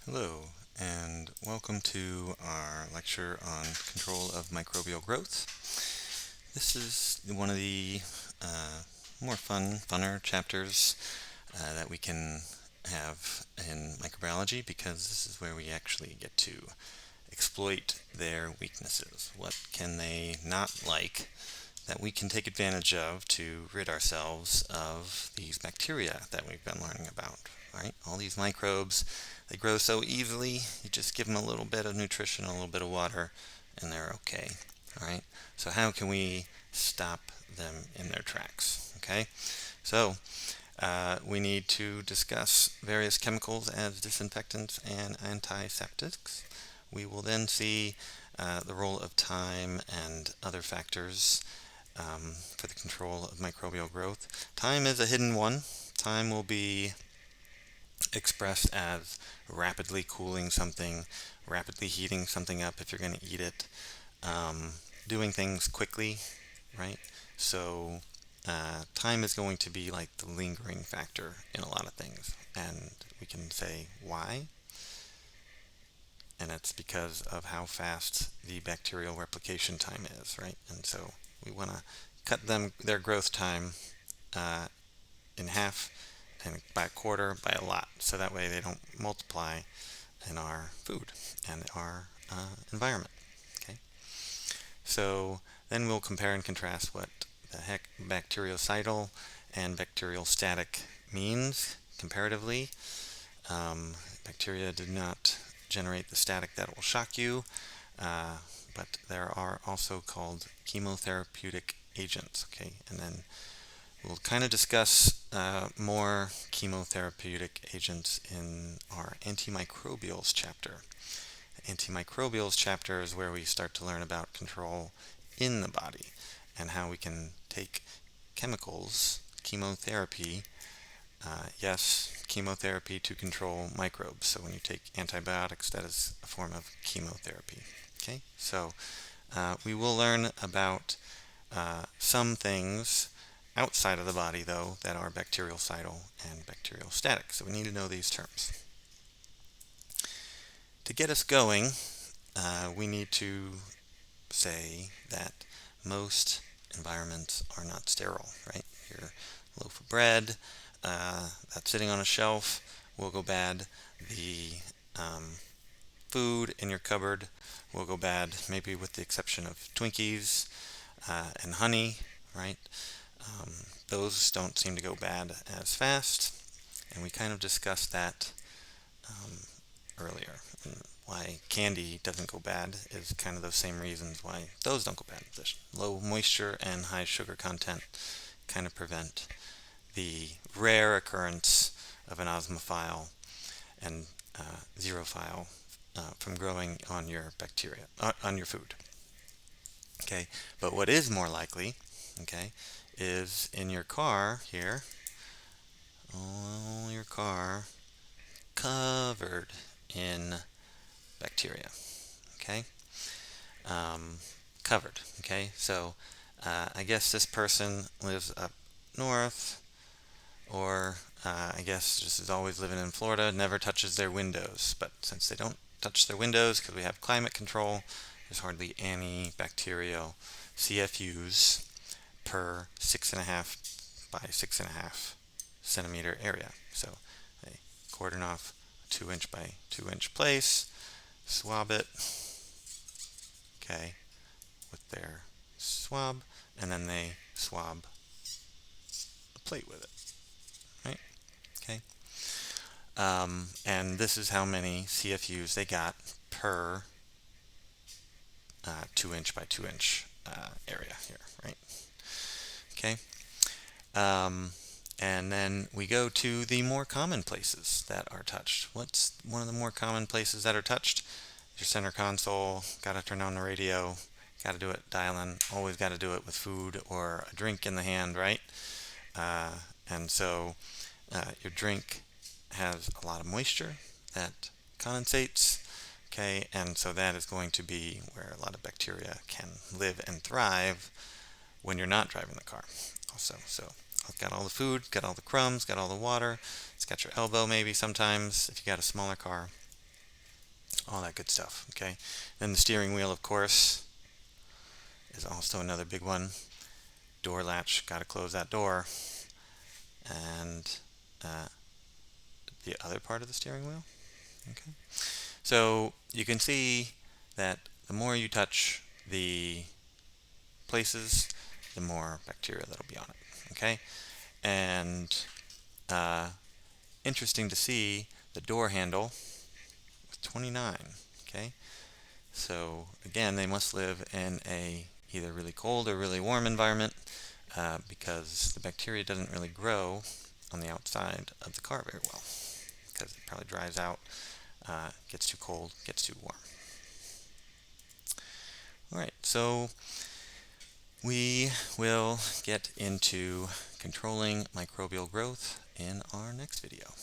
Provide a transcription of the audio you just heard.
Hello, and welcome to our lecture on control of microbial growth. This is one of the more funner chapters that we can have in microbiology because this is where we actually get to exploit their weaknesses. What can they not like that we can take advantage of to rid ourselves of these bacteria that we've been learning about, right? All these microbes, they grow so easily. You just give them a little bit of nutrition, a little bit of water, and they're okay, all right? So how can we stop them in their tracks, okay? So we need to discuss various chemicals as disinfectants and antiseptics. We will then see the role of time and other factors for the control of microbial growth. Time is a hidden one. Time will be expressed as rapidly cooling something, rapidly heating something up if you're going to eat it, doing things quickly, right? So time is going to be like the lingering factor in a lot of things. And we can say why, and it's because of how fast the bacterial replication time is, right? And so we want to cut their growth time uh, in half, and by a quarter, by a lot, so that way they don't multiply in our food and our environment. Okay, so then we'll compare and contrast what the heck bactericidal and bacteriostatic means comparatively. Bacteria did not generate the static that will shock you, but there are also called chemotherapeutic agents. Okay, and then we'll kind of discuss more chemotherapeutic agents in our antimicrobials chapter. The antimicrobials chapter is where we start to learn about control in the body and how we can take chemicals, chemotherapy, yes, chemotherapy to control microbes. So when you take antibiotics, that is a form of chemotherapy. Okay, so we will learn about some things outside of the body, though, that are bactericidal and bacteriostatic. So we need to know these terms. To get us going, we need to say that most environments are not sterile, right? Your loaf of bread that's sitting on a shelf will go bad. The food in your cupboard will go bad, maybe with the exception of Twinkies and honey, right? Those don't seem to go bad as fast, and we kind of discussed that um, earlier. And why candy doesn't go bad is kind of those same reasons why those don't go bad. Low moisture and high sugar content kind of prevent the rare occurrence of an osmophile and xerophile from growing on your bacteria, on your food. Okay, but what is more likely, okay, is in your car here, your car covered in bacteria. Okay, um, covered. Okay, so I guess this person lives up north, or I guess just is always living in Florida, never touches their windows. But since they don't touch their windows because we have climate control, there's hardly any bacterial CFUs per 6.5 by 6.5 centimeter area. So they cordon off a 2 inch by 2 inch place, swab it, okay, with their swab, and then they swab a plate with it, right? Okay. And this is how many CFUs they got per 2 inch by 2 inch area here, right? Okay. Um, and then we go to the more common places that are touched. What's one of the more common places that are touched? Your center console, gotta turn on the radio, gotta do it dial-in, always gotta do it with food or a drink in the hand, right? And so your drink has a lot of moisture that condensates, okay, and so that is going to be where a lot of bacteria can live and thrive when you're not driving the car also. So I've got all the food, got all the crumbs, got all the water, it's got your elbow maybe sometimes if you got a smaller car. all that good stuff. Okay, then the steering wheel, of course, is also another big one. Door latch, got to close that door. And the other part of the steering wheel. Okay, so you can see that the more you touch the places, the more bacteria that'll be on it. Okay, and interesting to see the door handle with 29. Okay, so again, they must live in a either really cold or really warm environment because the bacteria doesn't really grow on the outside of the car very well because it probably dries out, gets too cold, gets too warm. Alright, so we will get into controlling microbial growth in our next video.